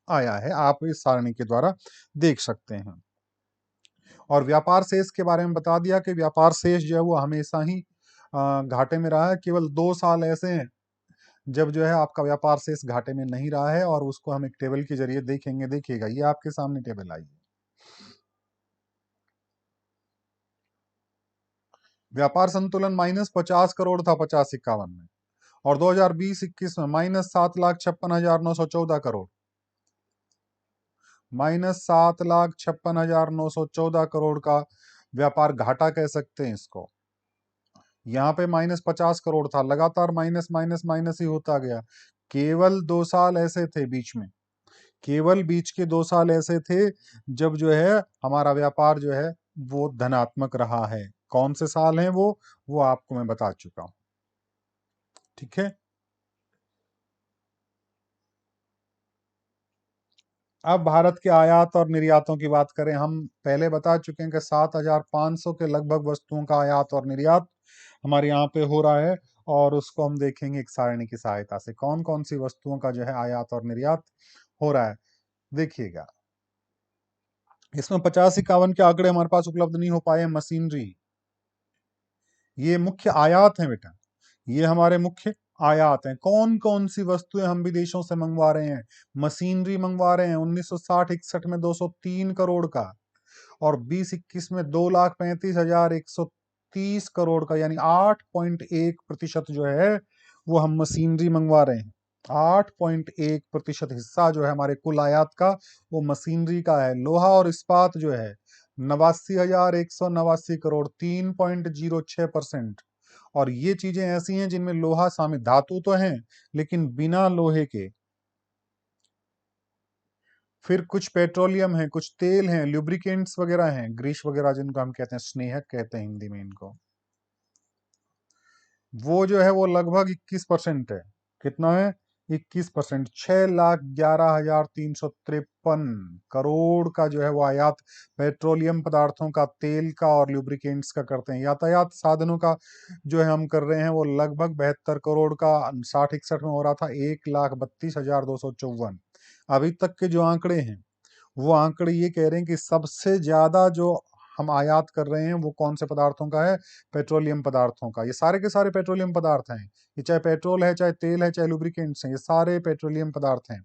Speaker 1: आया है, आप इस सारणी के द्वारा देख सकते हैं। और व्यापार शेष के बारे में बता दिया कि व्यापार शेष जो है वो हमेशा ही घाटे में रहा है। केवल 2 साल ऐसे हैं जब जो है आपका व्यापार शेष घाटे में नहीं रहा है, और उसको हम एक टेबल के जरिए देखेंगे। देखिएगा, ये आपके सामने टेबल आई है। व्यापार संतुलन -50 करोड़ था 50-51 में, और 2020-21 में -7,56,914 करोड़, -7,56,914 करोड़ का व्यापार घाटा कह सकते हैं इसको। यहाँ पे -50 करोड़ था, लगातार माइनस माइनस माइनस ही होता गया। केवल 2 साल ऐसे थे बीच में, केवल बीच के 2 साल ऐसे थे जब जो है हमारा व्यापार जो है वो धनात्मक रहा है। कौन से साल हैं वो आपको मैं बता चुका हूं। ठीक है, अब भारत के आयात और निर्यातों की बात करें। हम पहले बता चुके हैं कि 7,500 के लगभग वस्तुओं का आयात और निर्यात हमारे यहाँ पे हो रहा है, और उसको हम देखेंगे एक सारणी की सहायता से, कौन कौन सी वस्तुओं का जो है आयात और निर्यात हो रहा है। देखिएगा, इसमें 50-51 के आंकड़े हमारे पास उपलब्ध नहीं हो पाए। मशीनरी, ये मुख्य आयात है बेटा, ये हमारे मुख्य आयात हैं। कौन कौन सी वस्तुएं हम विदेशों से मंगवा रहे हैं? मशीनरी मंगवा रहे हैं 1960-61 में 203 करोड़ का, और 20-21 में 2,35,130 करोड़ का, यानी 8.1% जो है वो हम मशीनरी मंगवा रहे हैं। 8.1% हिस्सा जो है हमारे कुल आयात का वो मशीनरी का है। लोहा और इस्पात जो है 89,189 करोड़, 3.06%। और ये चीजें ऐसी हैं जिनमें लोहा शामिल, धातु तो हैं लेकिन बिना लोहे के। फिर कुछ पेट्रोलियम है, कुछ तेल हैं, लुब्रिकेंट्स वगैरह हैं, ग्रीस वगैरह जिनको हम कहते हैं, स्नेहक कहते हैं हिंदी में इनको। वो जो है वो लगभग 21% है। कितना है? 21%। 6,11,353 करोड़ का जो है वो आयात पेट्रोलियम पदार्थों का, तेल का और लुब्रिकेंट्स का करते हैं। यातायात साधनों का जो है हम कर रहे हैं वो लगभग 72 करोड़ का 60-61 में हो रहा था 1,32,254। अभी तक के जो आंकड़े हैं वो आंकड़े ये कह रहे हैं कि सबसे ज्यादा जो हम आयात कर रहे हैं वो कौन से पदार्थों का है? पेट्रोलियम पदार्थों का। ये सारे के सारे पेट्रोलियम पदार्थ हैं, ये चाहे पेट्रोल है, चाहे तेल है, चाहे लुब्रिकेंट्स हैं, ये सारे पेट्रोलियम पदार्थ हैं।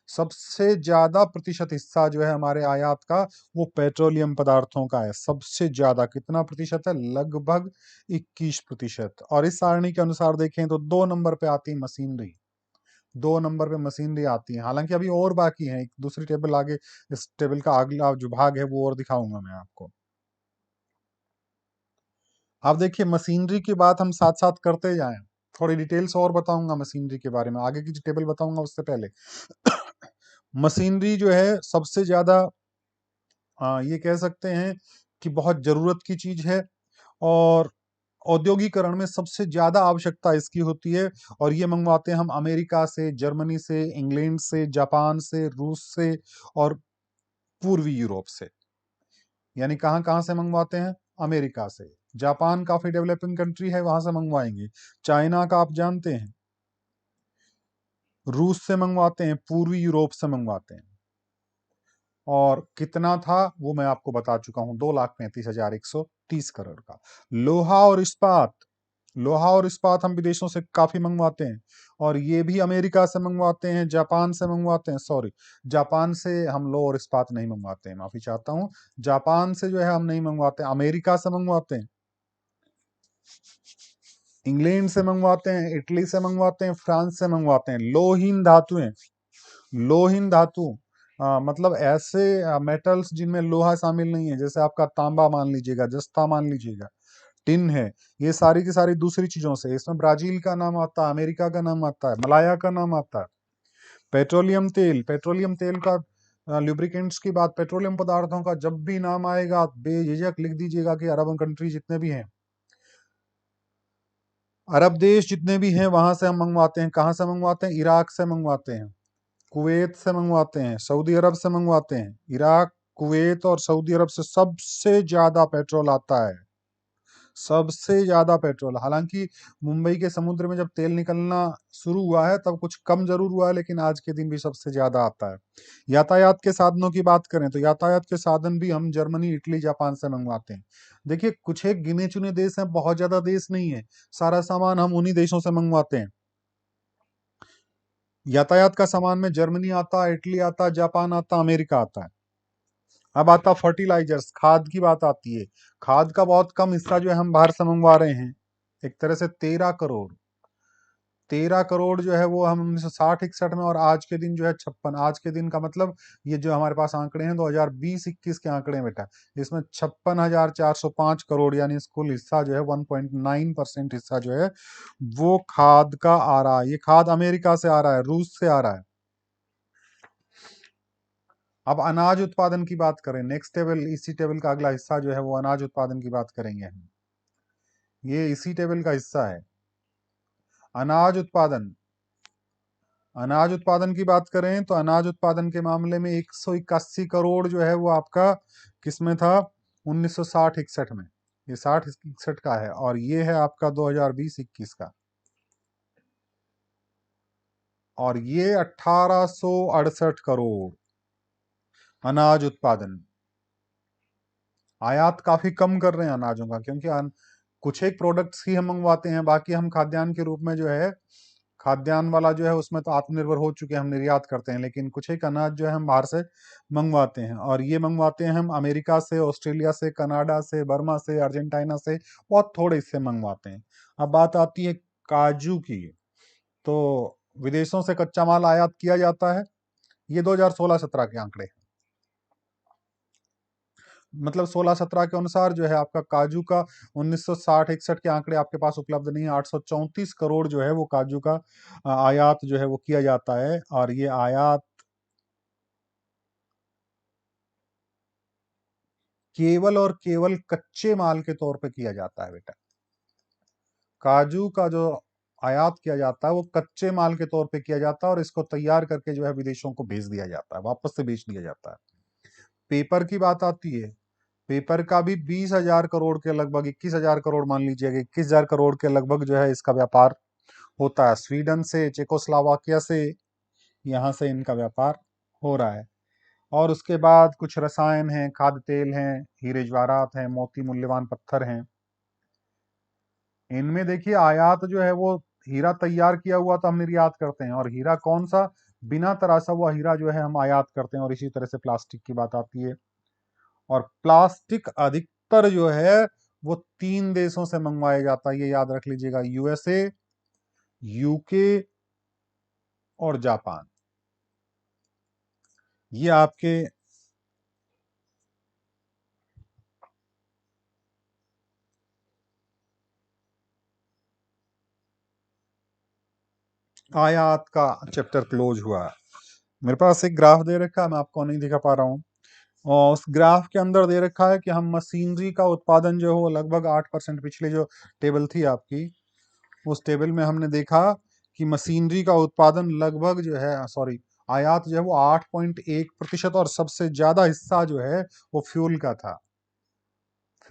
Speaker 1: सबसे ज्यादा प्रतिशत हिस्सा जो है हमारे आयात का वो पेट्रोलियम पदार्थों का है। सबसे ज्यादा कितना प्रतिशत है? लगभग 21%। और इस सारणी के अनुसार देखें तो 2 नंबर पे आती है मशीनरी, 2 नंबर पे मशीनरी आती है। हालांकि अभी और बाकी है, एक दूसरी टेबल आगे, इस टेबल का अगला जो भाग है वो और दिखाऊंगा मैं आपको। अब देखिए, मशीनरी की बात हम साथ साथ करते जाएं, थोड़ी डिटेल्स और बताऊंगा मशीनरी के बारे में, आगे की जो टेबल बताऊंगा उससे पहले। मशीनरी जो है सबसे ज्यादा ये कह सकते हैं कि बहुत जरूरत की चीज है, और औद्योगिकरण में सबसे ज्यादा आवश्यकता इसकी होती है। और ये मंगवाते हैं हम अमेरिका से, जर्मनी से, इंग्लैंड से, जापान से, रूस से और पूर्वी यूरोप से। यानी कहाँ कहाँ से मंगवाते हैं? अमेरिका से। जापान काफी डेवलपिंग कंट्री है, वहां से मंगवाएंगे। चाइना का आप जानते हैं, रूस से मंगवाते हैं, पूर्वी यूरोप से मंगवाते हैं। और कितना था वो मैं आपको बता चुका हूं, 2,35,130 करोड़ का। लोहा और इस्पात, लोहा और इस्पात हम विदेशों से काफी मंगवाते हैं, और ये भी अमेरिका से मंगवाते हैं, जापान से मंगवाते हैं। सॉरी, जापान से हम लोहा और इस्पात नहीं मंगवाते हैं, माफी चाहता हूँ। जापान से जो है हम नहीं मंगवाते, अमेरिका से मंगवाते हैं, इंग्लैंड से मंगवाते हैं, इटली से मंगवाते हैं, फ्रांस से मंगवाते हैं। लोहीन धातुएं, लोहीन धातु मतलब ऐसे मेटल्स जिनमें लोहा शामिल नहीं है, जैसे आपका तांबा मान लीजिएगा, जस्ता मान लीजिएगा, टिन है, ये सारी की सारी दूसरी चीजों से। इसमें ब्राजील का नाम आता है, अमेरिका का नाम आता है, मलाया का नाम आता है। पेट्रोलियम तेल, पेट्रोलियम तेल का लुब्रिकेंट्स की बात, पेट्रोलियम पदार्थों का जब भी नाम आएगा आप बेझिझक लिख दीजिएगा कि अरब कंट्री जितने भी हैं, अरब देश जितने भी हैं वहां से हम मंगवाते हैं। कहाँ से मंगवाते हैं? इराक से मंगवाते हैं, कुवैत से मंगवाते हैं, सऊदी अरब से मंगवाते हैं। इराक, कुवैत और सऊदी अरब से सबसे ज्यादा पेट्रोल आता है, सबसे ज्यादा पेट्रोल। हालांकि मुंबई के समुद्र में जब तेल निकलना शुरू हुआ है तब कुछ कम जरूर हुआ है, लेकिन आज के दिन भी सबसे ज्यादा आता है। यातायात के साधनों की बात करें तो यातायात के साधन भी हम जर्मनी, इटली, जापान से मंगवाते हैं। देखिए, कुछ एक गिने चुने देश हैं, बहुत ज्यादा देश नहीं है, सारा सामान हम उन्हीं देशों से मंगवाते हैं। यातायात का सामान में जर्मनी आता है, इटली आता है, जापान आता है, अमेरिका आता है। अब आता फर्टिलाइजर्स, खाद की बात आती है। खाद का बहुत कम हिस्सा जो है हम बाहर से मंगवा रहे हैं, एक तरह से 13 करोड़। 13 करोड़ जो है वो हम 1960-61 में, और आज के दिन जो है 56। आज के दिन का मतलब ये जो हमारे पास आंकड़े हैं 2020-21 के आंकड़े हैं बेटा, इसमें 56,405 करोड़, यानी कुल हिस्सा जो है 1.9% हिस्सा जो है वो खाद का आ रहा है। ये खाद अमेरिका से आ रहा है, रूस से आ रहा है। अब अनाज उत्पादन की बात करें, नेक्स्ट टेबल, इसी टेबल का अगला हिस्सा जो है वो अनाज उत्पादन की बात करेंगे हम। ये इसी टेबल का हिस्सा है, अनाज उत्पादन। अनाज उत्पादन की बात करें तो अनाज उत्पादन के मामले में 181 करोड़ जो है वो आपका किसमें था, 1960-61 में। ये 60-61 का है, और ये है आपका 2020-21 का, और ये 1868 करोड़ अनाज उत्पादन। आयात काफी कम कर रहे हैं अनाजों का, क्योंकि कुछ एक प्रोडक्ट्स ही हम मंगवाते हैं, बाकी हम खाद्यान्न के रूप में जो है, खाद्यान्न वाला जो है उसमें तो आत्मनिर्भर हो चुके हैं, हम निर्यात करते हैं, लेकिन कुछ एक अनाज जो है हम बाहर से मंगवाते हैं, और ये मंगवाते हैं हम अमेरिका से, ऑस्ट्रेलिया से, कनाडा से, बर्मा से, अर्जेंटीना से, बहुत थोड़े इससे मंगवाते हैं। अब बात आती है काजू की, तो विदेशों से कच्चा माल आयात किया जाता है। ये 2016-17 के आंकड़े, मतलब 16-17 के अनुसार जो है आपका काजू का 1960-61 के आंकड़े आपके पास उपलब्ध नहीं है, 834 करोड़ जो है वो काजू का आयात जो है वो किया जाता है, और ये आयात केवल और केवल कच्चे माल के तौर पे किया जाता है बेटा। काजू का जो आयात किया जाता है वो कच्चे माल के तौर पे किया जाता है, और इसको तैयार करके जो है विदेशों को भेज दिया जाता है, वापस से बेच दिया जाता है। पेपर की बात आती है, पेपर का भी 20,000 करोड़ के लगभग, 21,000 करोड़ मान लीजिएगा, 21,000 करोड़ के लगभग जो है इसका व्यापार होता है। स्वीडन से, चेकोस्लोवाकिया से, यहाँ से इनका व्यापार हो रहा है। और उसके बाद कुछ रसायन हैं, खाद्य तेल हैं, हीरे जवाहरात हैं, मोती मूल्यवान पत्थर हैं। इनमें देखिए आयात जो है वो हीरा तैयार किया हुआ तो हम निर्यात करते हैं, और हीरा कौन सा, बिना तराशा हुआ हीरा जो है हम आयात करते हैं। और इसी तरह से प्लास्टिक की बात आती है, और प्लास्टिक अधिकतर जो है वो 3 देशों से मंगवाया जाता है, ये याद रख लीजिएगा, यूएसए, यूके और जापान। ये आपके आयात का चैप्टर क्लोज हुआ। मेरे पास एक ग्राफ दे रखा है, मैं आपको नहीं दिखा पा रहा हूँ, और उस ग्राफ के अंदर दे रखा है कि हम मशीनरी का उत्पादन जो है वो लगभग 8%, पिछले जो टेबल थी आपकी उस टेबल में हमने देखा कि मशीनरी का उत्पादन लगभग जो है, सॉरी, आयात जो है वो 8.1%, और सबसे ज्यादा हिस्सा जो है वो फ्यूल का था।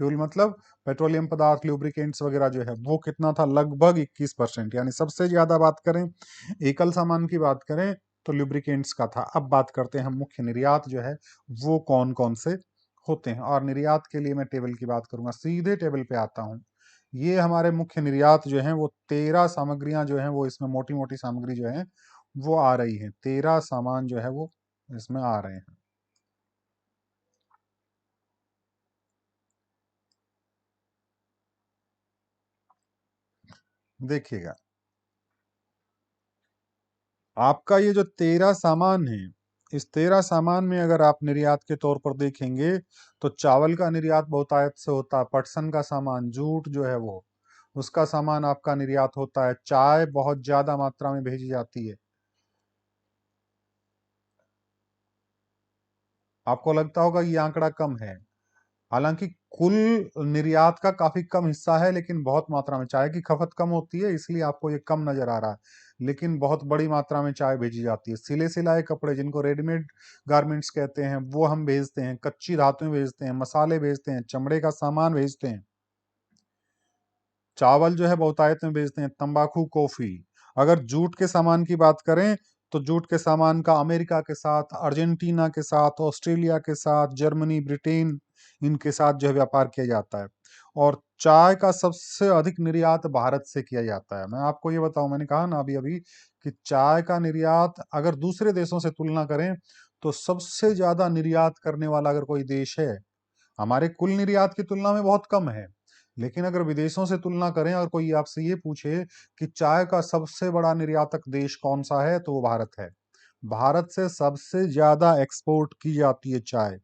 Speaker 1: फ्यूल मतलब पेट्रोलियम पदार्थ, लुब्रिकेंट्स वगैरह जो है वो कितना था, लगभग 21%, यानी सबसे ज्यादा। बात करें एकल सामान की बात करें तो लुब्रिकेंट्स का था। अब बात करते हैं हम मुख्य निर्यात जो है वो कौन कौन से होते हैं, और निर्यात के लिए मैं टेबल की बात करूंगा, सीधे टेबल पे आता हूँ। ये हमारे मुख्य निर्यात जो है वो 13 सामग्रियां जो है वो इसमें, मोटी मोटी सामग्री जो है वो आ रही है, 13 सामान जो है वो इसमें आ रहे हैं। देखिएगा, आपका ये जो 13 सामान है, इस 13 सामान में अगर आप निर्यात के तौर पर देखेंगे तो चावल का निर्यात बहुतायत से होता है, पटसन का सामान, जूट जो है वो, उसका सामान आपका निर्यात होता है, चाय बहुत ज्यादा मात्रा में भेजी जाती है। आपको लगता होगा ये आंकड़ा कम है, हालांकि कुल निर्यात का काफी कम हिस्सा है, लेकिन बहुत मात्रा में चाय की खपत कम होती है, इसलिए आपको ये कम नजर आ रहा है, लेकिन बहुत बड़ी मात्रा में चाय भेजी जाती है। सिले सिलाए कपड़े, जिनको रेडीमेड गारमेंट्स कहते हैं, वो हम भेजते हैं, कच्ची धातुएं भेजते हैं, मसाले भेजते हैं, चमड़े का सामान भेजते हैं, चावल जो है बहुतायत में भेजते हैं, तंबाकू, कॉफी। अगर जूट के सामान की बात करें तो जूट के सामान का अमेरिका के साथ, अर्जेंटीना के साथ, ऑस्ट्रेलिया के साथ, जर्मनी, ब्रिटेन, इनके साथ जो है व्यापार किया जाता है। और चाय का सबसे अधिक निर्यात भारत से किया जाता है। मैं आपको ये बताऊं, मैंने कहा ना अभी अभी कि चाय का निर्यात अगर दूसरे देशों से तुलना करें तो सबसे ज्यादा निर्यात करने वाला अगर कोई देश है, हमारे कुल निर्यात की तुलना में बहुत कम है, लेकिन अगर विदेशों से तुलना करें और कोई आपसे ये पूछे कि चाय का सबसे बड़ा निर्यातक देश कौन सा है, तो वो भारत है। भारत से सबसे ज्यादा एक्सपोर्ट की जाती है चाय,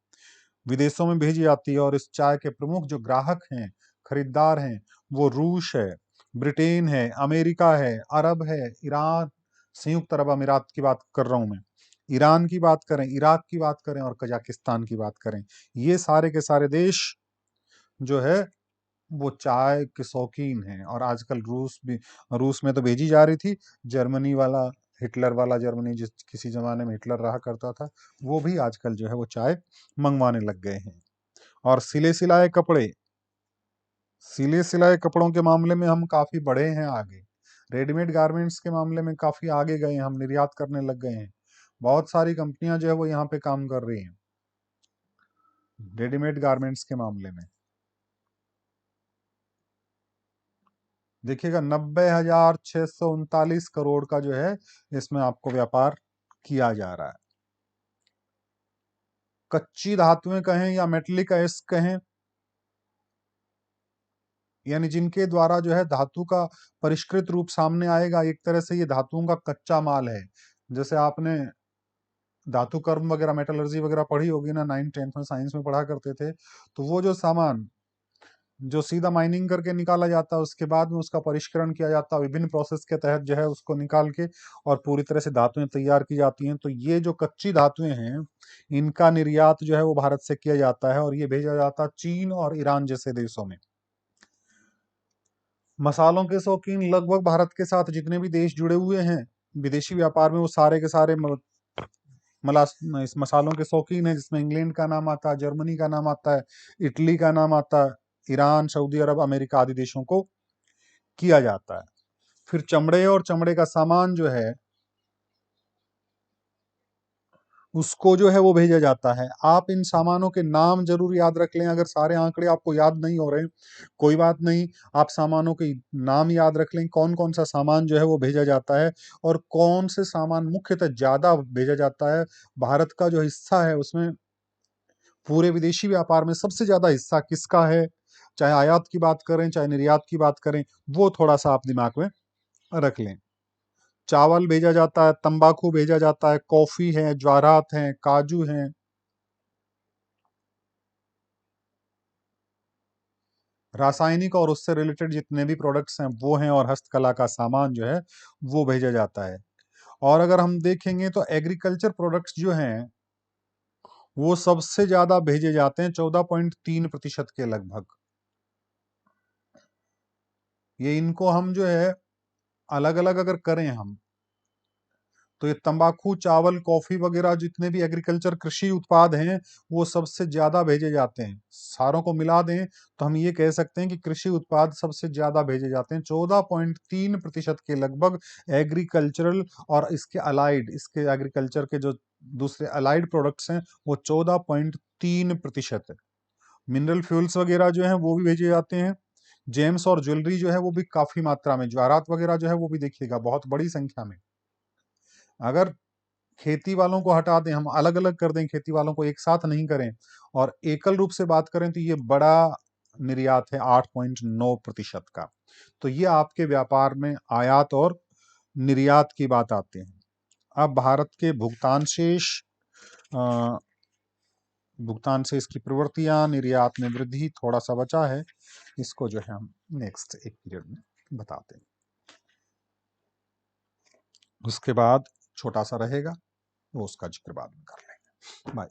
Speaker 1: विदेशों में भेजी जाती है। और इस चाय के प्रमुख जो ग्राहक हैं, खरीदार हैं, वो रूस है, ब्रिटेन है, अमेरिका है, अरब है, ईरान, संयुक्त अरब अमीरात की बात कर रहा हूं मैं, ईरान की बात करें, इराक की बात करें और कजाकिस्तान की बात करें, ये सारे के सारे देश जो है वो चाय के शौकीन हैं। और आजकल रूस भी, रूस में तो भेजी जा रही थी, जर्मनी वाला, हिटलर वाला जर्मनी, जिस किसी जमाने में हिटलर रहा करता था, वो भी आजकल जो है वो चाय मंगवाने लग गए हैं। और सिले सिलाए कपड़े, सिले सिलाए कपड़ों के मामले में हम काफी बढ़े हैं आगे, रेडीमेड गारमेंट्स के मामले में काफी आगे गए हैं, हम निर्यात करने लग गए हैं। बहुत सारी कंपनियां जो है वो यहाँ पे काम कर रही हैं रेडीमेड गारमेंट्स के मामले में। देखिएगा 90,639 करोड़ का जो है इसमें आपको व्यापार किया जा रहा है। कच्ची धातुएं कहें या मेटलिक एस्क कहें, यानी जिनके द्वारा जो है धातु का परिष्कृत रूप सामने आएगा, एक तरह से ये धातुओं का कच्चा माल है। जैसे आपने धातु कर्म वगैरह, मेटलर्जी वगैरह पढ़ी होगी ना, 9th 10th में साइंस में पढ़ा करते थे। तो वो जो सामान जो सीधा माइनिंग करके निकाला जाता है, उसके बाद में उसका परिष्करण किया जाता है, विभिन्न प्रोसेस के तहत जो है उसको निकाल के और पूरी तरह से धातुएं तैयार की जाती हैं। तो ये जो कच्ची धातुएं हैं, इनका निर्यात जो है वो भारत से किया जाता है और ये भेजा जाता है चीन और ईरान जैसे देशों में। मसालों के शौकीन लगभग भारत के साथ जितने भी देश जुड़े हुए हैं विदेशी व्यापार में, वो सारे के सारे मला इस मसालों के शौकीन है, जिसमें इंग्लैंड का नाम आता है, जर्मनी का नाम आता है, इटली का नाम आता है, ईरान, सऊदी अरब, अमेरिका आदि देशों को किया जाता है। फिर चमड़े और चमड़े का सामान जो है उसको जो है वो भेजा जाता है। आप इन सामानों के नाम जरूर याद रख लें, अगर सारे आंकड़े आपको याद नहीं हो रहे कोई बात नहीं, आप सामानों के नाम याद रख लें, कौन कौन सा सामान जो है वो भेजा जाता है और कौन से सामान मुख्यतः ज्यादा भेजा जाता है। भारत का जो हिस्सा है उसमें पूरे विदेशी व्यापार में सबसे ज्यादा हिस्सा किसका है, चाहे आयात की बात करें चाहे निर्यात की बात करें, वो थोड़ा सा आप दिमाग में रख लें। चावल भेजा जाता है, तंबाकू भेजा जाता है, कॉफी है, ज्वारात हैं, काजू हैं, रासायनिक और उससे रिलेटेड जितने भी प्रोडक्ट्स हैं वो हैं, और हस्तकला का सामान जो है वो भेजा जाता है। और अगर हम देखेंगे तो एग्रीकल्चर प्रोडक्ट्स जो हैं वो सबसे ज्यादा भेजे जाते हैं, 14.3% के लगभग। ये इनको हम जो है अलग अलग अगर करें हम, तो ये तंबाकू, चावल, कॉफी वगैरह जितने भी एग्रीकल्चर कृषि उत्पाद हैं वो सबसे ज्यादा भेजे जाते हैं। सारों को मिला दें तो हम ये कह सकते हैं कि कृषि उत्पाद सबसे ज्यादा भेजे जाते हैं, 14.3% के लगभग एग्रीकल्चरल। और इसके अलाइड, इसके एग्रीकल्चर के जो दूसरे अलाइड प्रोडक्ट्स हैं वो 14.3% है। मिनरल फ्यूल्स वगैरह जो हैं वो भी भेजे जाते हैं। जेम्स और ज्वेलरी जो है वो भी काफी मात्रा में, ज्वारात वगैरह जो है वो भी देखिएगा बहुत बड़ी संख्या में। अगर खेती वालों को हटा दें, हम अलग अलग कर दें, खेती वालों को एक साथ नहीं करें और एकल रूप से बात करें, तो ये बड़ा निर्यात है 8.9% का। तो ये आपके व्यापार में आयात और निर्यात की बात आते हैं। अब भारत के अ, भुगतान शेष की प्रवृत्तियां, निर्यात में वृद्धि, थोड़ा सा बचा है, इसको जो है हम नेक्स्ट एक पीरियड में बताते हैं। उसके बाद छोटा सा रहेगा, वो उसका जिक्र बाद में कर लेंगे। बाय।